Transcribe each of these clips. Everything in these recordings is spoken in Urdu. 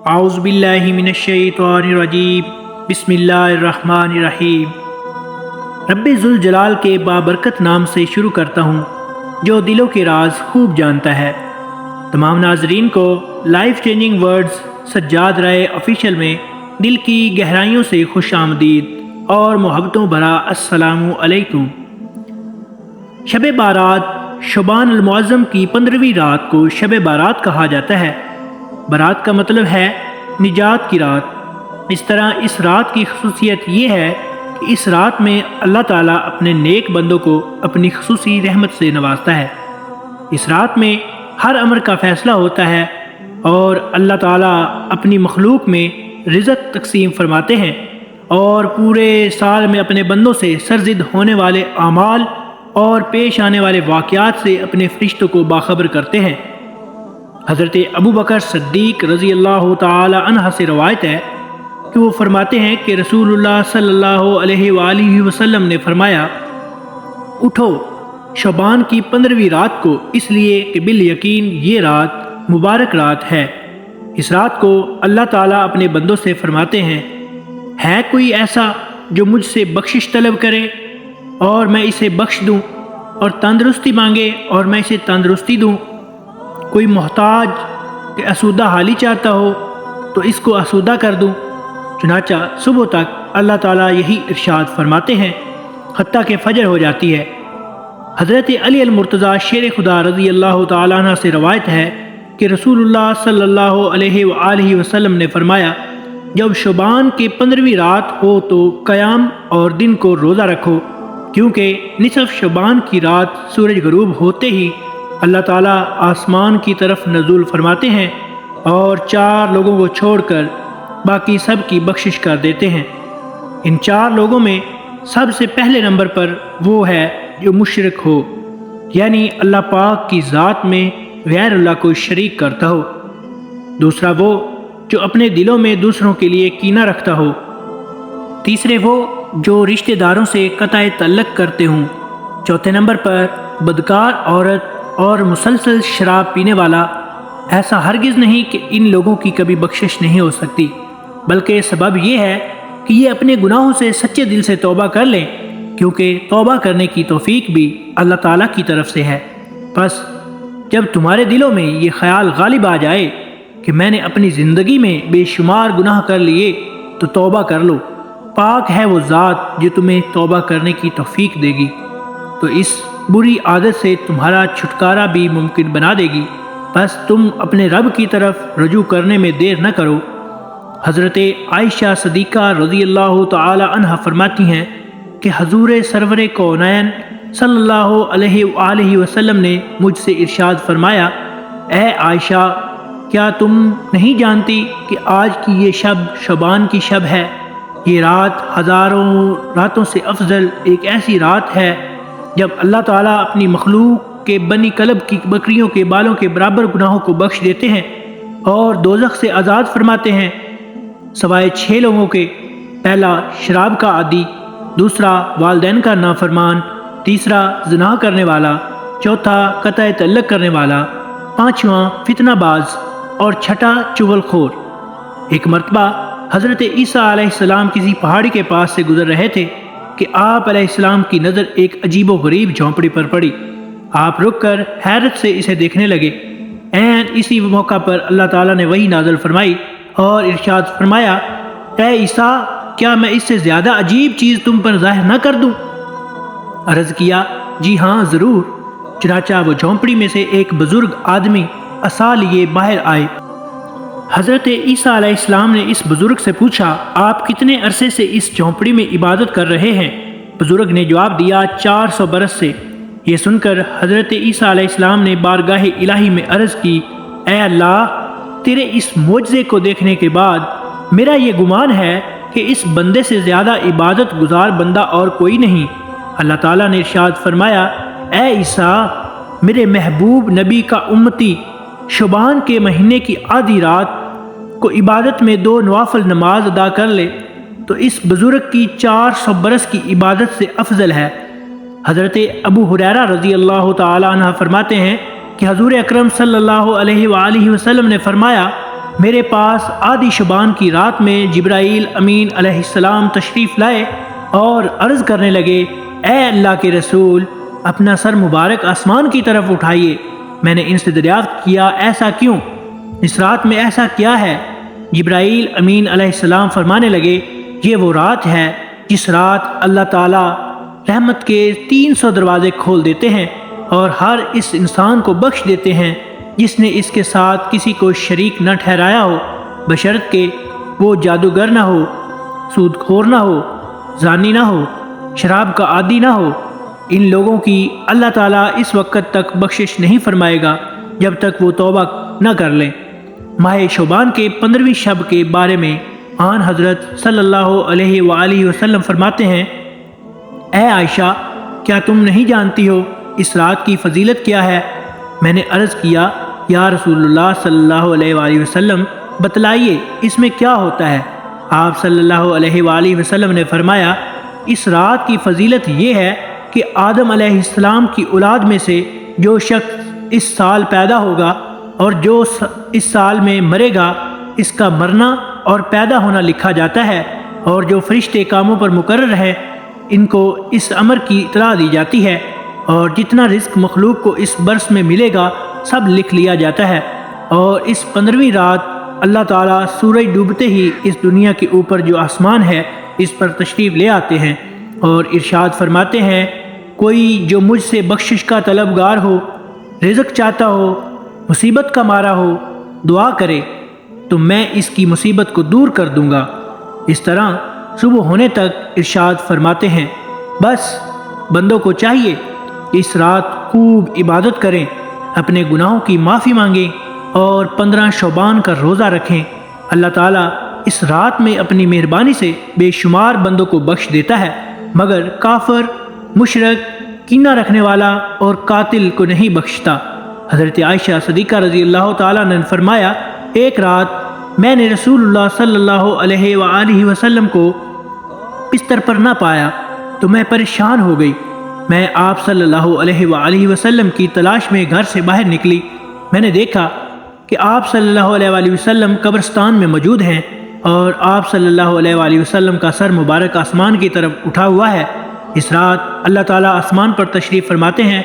اعوذ باللہ من الشیطان الرجیم بسم اللہ الرحمن الرحیم۔ رب ذوالجلال کے بابرکت نام سے شروع کرتا ہوں جو دلوں کے راز خوب جانتا ہے۔ تمام ناظرین کو لائف چینجنگ ورڈز سجاد رائے آفیشیل میں دل کی گہرائیوں سے خوش آمدید اور محبتوں بھرا السلام علیکم۔ شب بارات شعبان المعظم کی 15ویں رات کو شب بارات کہا جاتا ہے۔ بارات کا مطلب ہے نجات کی رات۔ اس طرح اس رات کی خصوصیت یہ ہے کہ اس رات میں اللہ تعالیٰ اپنے نیک بندوں کو اپنی خصوصی رحمت سے نوازتا ہے۔ اس رات میں ہر امر کا فیصلہ ہوتا ہے اور اللہ تعالیٰ اپنی مخلوق میں رزق تقسیم فرماتے ہیں اور پورے سال میں اپنے بندوں سے سرزد ہونے والے اعمال اور پیش آنے والے واقعات سے اپنے فرشتوں کو باخبر کرتے ہیں۔ حضرت ابو بکر صدیق رضی اللہ تعالی عنہ سے روایت ہے کہ وہ فرماتے ہیں کہ رسول اللہ صلی اللہ علیہ وآلہ وسلم نے فرمایا، اٹھو شعبان کی 15ویں رات کو، اس لیے کہ بالیقین یہ رات مبارک رات ہے۔ اس رات کو اللہ تعالیٰ اپنے بندوں سے فرماتے ہیں، ہے کوئی ایسا جو مجھ سے بخشش طلب کرے اور میں اسے بخش دوں، اور تندرستی مانگے اور میں اسے تندرستی دوں؟ کوئی محتاج کہ اسودہ حالی چاہتا ہو تو اس کو اسودہ کر دوں؟ چنانچہ صبح تک اللہ تعالیٰ یہی ارشاد فرماتے ہیں حتیٰ کہ فجر ہو جاتی ہے۔ حضرت علی المرتضیٰ شیر خدا رضی اللہ تعالیٰ عنہ سے روایت ہے کہ رسول اللہ صلی اللہ علیہ وآلہ وسلم نے فرمایا، جب شعبان کی 15ویں رات ہو تو قیام اور دن کو روزہ رکھو، کیونکہ نصف شعبان کی رات سورج غروب ہوتے ہی اللہ تعالیٰ آسمان کی طرف نزول فرماتے ہیں اور 4 لوگوں کو چھوڑ کر باقی سب کی بخشش کر دیتے ہیں۔ ان 4 لوگوں میں سب سے پہلے نمبر پر وہ ہے جو مشرک ہو، یعنی اللہ پاک کی ذات میں غیر اللہ کو شریک کرتا ہو۔ دوسرا وہ جو اپنے دلوں میں دوسروں کے لیے کینہ رکھتا ہو۔ تیسرے وہ جو رشتہ داروں سے قطع تعلق کرتے ہوں۔ چوتھے نمبر پر بدکار عورت اور مسلسل شراب پینے والا۔ ایسا ہرگز نہیں کہ ان لوگوں کی کبھی بخشش نہیں ہو سکتی، بلکہ سبب یہ ہے کہ یہ اپنے گناہوں سے سچے دل سے توبہ کر لیں، کیونکہ توبہ کرنے کی توفیق بھی اللہ تعالیٰ کی طرف سے ہے۔ پس جب تمہارے دلوں میں یہ خیال غالب آ جائے کہ میں نے اپنی زندگی میں بے شمار گناہ کر لیے تو توبہ کر لو، پاک ہے وہ ذات جو تمہیں توبہ کرنے کی توفیق دے گی، تو اس بری عادت سے تمہارا چھٹکارا بھی ممکن بنا دے گی۔ بس تم اپنے رب کی طرف رجوع کرنے میں دیر نہ کرو۔ حضرت عائشہ صدیقہ رضی اللہ تعالی عنہ فرماتی ہیں کہ حضور سرور کونین صلی اللہ علیہ وآلہ وسلم نے مجھ سے ارشاد فرمایا، اے عائشہ، کیا تم نہیں جانتی کہ آج کی یہ شب شعبان کی شب ہے؟ یہ رات ہزاروں راتوں سے افضل ایک ایسی رات ہے جب اللہ تعالیٰ اپنی مخلوق کے بنی کلب کی بکریوں کے بالوں کے برابر گناہوں کو بخش دیتے ہیں اور دوزخ سے آزاد فرماتے ہیں، سوائے 6 لوگوں کے۔ پہلا شراب کا عادی، دوسرا والدین کا نافرمان، تیسرا زنا کرنے والا، چوتھا قطع تعلق کرنے والا، پانچواں فتنہ باز اور چھٹا چغل خور۔ ایک مرتبہ حضرت عیسیٰ علیہ السلام کسی پہاڑی کے پاس سے گزر رہے تھے کہ آپ علیہ السلام کی نظر ایک عجیب و غریب جھونپڑی پر پڑی۔ آپ رک کر حیرت سے اسے دیکھنے لگے۔ عین اسی موقع پر اللہ تعالیٰ نے وحی نازل فرمائی اور ارشاد فرمایا، اے عیسیٰ، کیا میں اس سے زیادہ عجیب چیز تم پر ظاہر نہ کر دوں؟ عرض کیا، جی ہاں ضرور۔ چنانچہ وہ جھونپڑی میں سے ایک بزرگ آدمی عصا لیے باہر آئے۔ حضرت عیسیٰ علیہ السلام نے اس بزرگ سے پوچھا، آپ کتنے عرصے سے اس جھونپڑی میں عبادت کر رہے ہیں؟ بزرگ نے جواب دیا، 400 برس سے۔ یہ سن کر حضرت عیسیٰ علیہ السلام نے بارگاہ الہی میں عرض کی، اے اللہ، تیرے اس معجزے کو دیکھنے کے بعد میرا یہ گمان ہے کہ اس بندے سے زیادہ عبادت گزار بندہ اور کوئی نہیں۔ اللہ تعالیٰ نے ارشاد فرمایا، اے عیسیٰ، میرے محبوب نبی کا امتی شعبان کے مہینے کی آدھی رات کو عبادت میں 2 نوافل نماز ادا کر لے تو اس بزرگ کی 400 برس کی عبادت سے افضل ہے۔ حضرت ابو ہریرہ رضی اللہ تعالی عنہ فرماتے ہیں کہ حضور اکرم صلی اللہ علیہ وآلہ وسلم نے فرمایا، میرے پاس آدھی شبان کی رات میں جبرائیل امین علیہ السلام تشریف لائے اور عرض کرنے لگے، اے اللہ کے رسول، اپنا سر مبارک آسمان کی طرف اٹھائیے۔ میں نے ان سے دریافت کیا، ایسا کیوں؟ اس رات میں ایسا کیا ہے؟ جبرائیل امین علیہ السلام فرمانے لگے، یہ وہ رات ہے جس رات اللہ تعالیٰ رحمت کے 300 دروازے کھول دیتے ہیں اور ہر اس انسان کو بخش دیتے ہیں جس نے اس کے ساتھ کسی کو شریک نہ ٹھہرایا ہو، بشرط کہ وہ جادوگر نہ ہو، سود خور نہ ہو، زانی نہ ہو، شراب کا عادی نہ ہو۔ ان لوگوں کی اللہ تعالیٰ اس وقت تک بخشش نہیں فرمائے گا جب تک وہ توبہ نہ کر لیں۔ ماہ شعبان کے 15ویں شب کے بارے میں آن حضرت صلی اللہ علیہ وآلہ وسلم فرماتے ہیں، اے عائشہ، کیا تم نہیں جانتی ہو اس رات کی فضیلت کیا ہے؟ میں نے عرض کیا، یا رسول اللہ صلی اللہ علیہ وآلہ وسلم، بتلائیے اس میں کیا ہوتا ہے؟ آپ صلی اللہ علیہ وآلہ وسلم نے فرمایا، اس رات کی فضیلت یہ ہے کہ آدم علیہ السلام کی اولاد میں سے جو شخص اس سال پیدا ہوگا اور جو اس سال میں مرے گا، اس کا مرنا اور پیدا ہونا لکھا جاتا ہے، اور جو فرشتے کاموں پر مقرر ہیں ان کو اس امر کی اطلاع دی جاتی ہے، اور جتنا رزق مخلوق کو اس برس میں ملے گا سب لکھ لیا جاتا ہے۔ اور اس 15ویں رات اللہ تعالیٰ سورج ڈوبتے ہی اس دنیا کے اوپر جو آسمان ہے اس پر تشریف لے آتے ہیں اور ارشاد فرماتے ہیں، کوئی جو مجھ سے بخشش کا طلبگار ہو، رزق چاہتا ہو، مصیبت کا مارا ہو، دعا کرے تو میں اس کی مصیبت کو دور کر دوں گا۔ اس طرح صبح ہونے تک ارشاد فرماتے ہیں، بس بندوں کو چاہیے کہ اس رات خوب عبادت کریں، اپنے گناہوں کی معافی مانگیں اور 15 شعبان کا روزہ رکھیں۔ اللہ تعالیٰ اس رات میں اپنی مہربانی سے بے شمار بندوں کو بخش دیتا ہے، مگر کافر، مشرک، کینہ رکھنے والا اور قاتل کو نہیں بخشتا۔ حضرت عائشہ صدیقہ رضی اللہ تعالیٰ نے فرمایا، ایک رات میں نے رسول اللہ صلی اللہ علیہ وآلہ وسلم کو بستر پر نہ پایا تو میں پریشان ہو گئی۔ میں آپ صلی اللہ علیہ وآلہ وسلم کی تلاش میں گھر سے باہر نکلی۔ میں نے دیکھا کہ آپ صلی اللہ علیہ وآلہ وسلم قبرستان میں موجود ہیں اور آپ صلی اللہ علیہ وآلہ وسلم کا سر مبارک آسمان کی طرف اٹھا ہوا ہے۔ اس رات اللہ تعالیٰ آسمان پر تشریف فرماتے ہیں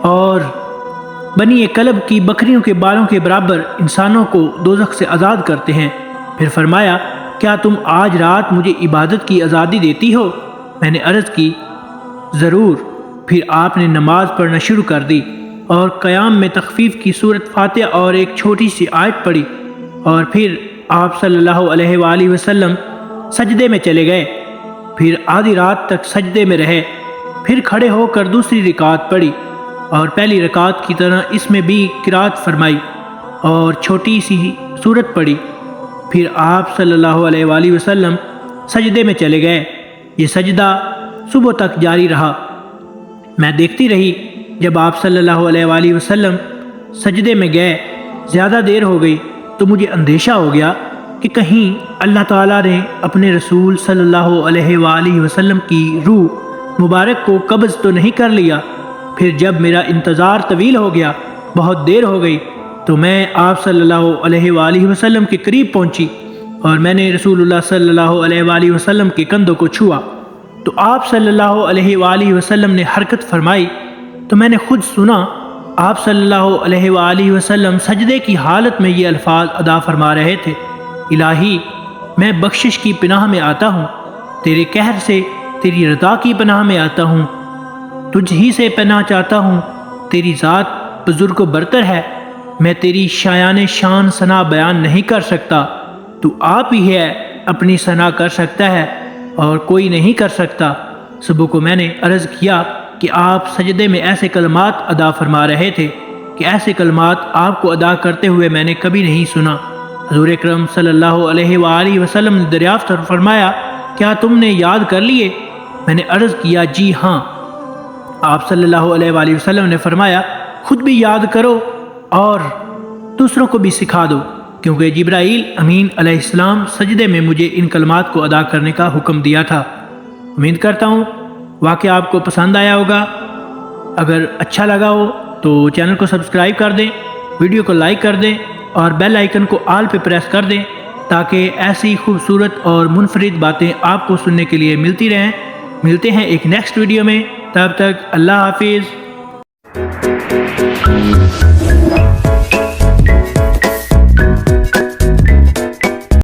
اور بنی کلب کی بکریوں کے بالوں کے برابر انسانوں کو دوزخ سے آزاد کرتے ہیں۔ پھر فرمایا، کیا تم آج رات مجھے عبادت کی آزادی دیتی ہو؟ میں نے عرض کی، ضرور۔ پھر آپ نے نماز پڑھنا شروع کر دی اور قیام میں تخفیف کی سورت فاتحہ اور ایک چھوٹی سی آیت پڑھی، اور پھر آپ صلی اللہ علیہ وآلہ وسلم سجدے میں چلے گئے۔ پھر آدھی رات تک سجدے میں رہے، پھر کھڑے ہو کر دوسری رکعت پڑھی اور پہلی رکعت کی طرح اس میں بھی قرات فرمائی اور چھوٹی سی سورت پڑھی۔ پھر آپ صلی اللہ علیہ وآلہ وسلم سجدے میں چلے گئے۔ یہ سجدہ صبح تک جاری رہا۔ میں دیکھتی رہی، جب آپ صلی اللہ علیہ وآلہ وسلم سجدے میں گئے، زیادہ دیر ہو گئی تو مجھے اندیشہ ہو گیا کہ کہیں اللہ تعالیٰ نے اپنے رسول صلی اللہ علیہ وآلہ وسلم کی روح مبارک کو قبض تو نہیں کر لیا۔ پھر جب میرا انتظار طویل ہو گیا، بہت دیر ہو گئی، تو میں آپ صلی اللہ علیہ وآلہ وسلم کے قریب پہنچی اور میں نے رسول اللہ صلی اللہ علیہ وآلہ وسلم کے کندھوں کو چھوا تو آپ صلی اللہ علیہ وآلہ وسلم نے حرکت فرمائی تو میں نے خود سنا آپ صلی اللہ علیہ وآلہ وسلم سجدے کی حالت میں یہ الفاظ ادا فرما رہے تھے، الہی میں بخشش کی پناہ میں آتا ہوں، تیرے قہر سے تیری رضا کی پناہ میں آتا ہوں، تجھ ہی سے پناہ چاہتا ہوں، تیری ذات بزرگ و برتر ہے، میں تیری شایان شان ثنا بیان نہیں کر سکتا، تو آپ ہی ہے اپنی ثنا کر سکتا ہے اور کوئی نہیں کر سکتا۔ صبح کو میں نے عرض کیا کہ آپ سجدے میں ایسے کلمات ادا فرما رہے تھے کہ ایسے کلمات آپ کو ادا کرتے ہوئے میں نے کبھی نہیں سنا۔ حضور اکرم صلی اللہ علیہ وآلہ وسلم نے دریافت فرمایا، کیا تم نے یاد کر لیے؟ میں نے عرض کیا، جی ہاں۔ آپ صلی اللہ علیہ وآلہ وسلم نے فرمایا، خود بھی یاد کرو اور دوسروں کو بھی سکھا دو، کیونکہ جبرائیل امین علیہ السلام سجدے میں مجھے ان کلمات کو ادا کرنے کا حکم دیا تھا۔ امید کرتا ہوں واقعہ آپ کو پسند آیا ہوگا۔ اگر اچھا لگا ہو تو چینل کو سبسکرائب کر دیں، ویڈیو کو لائک کر دیں اور بیل آئیکن کو آل پہ پریس کر دیں تاکہ ایسی خوبصورت اور منفرد باتیں آپ کو سننے کے لیے ملتی رہیں۔ ملتے ہیں ایک نیکسٹ ویڈیو میں، تب تک اللہ حافظ۔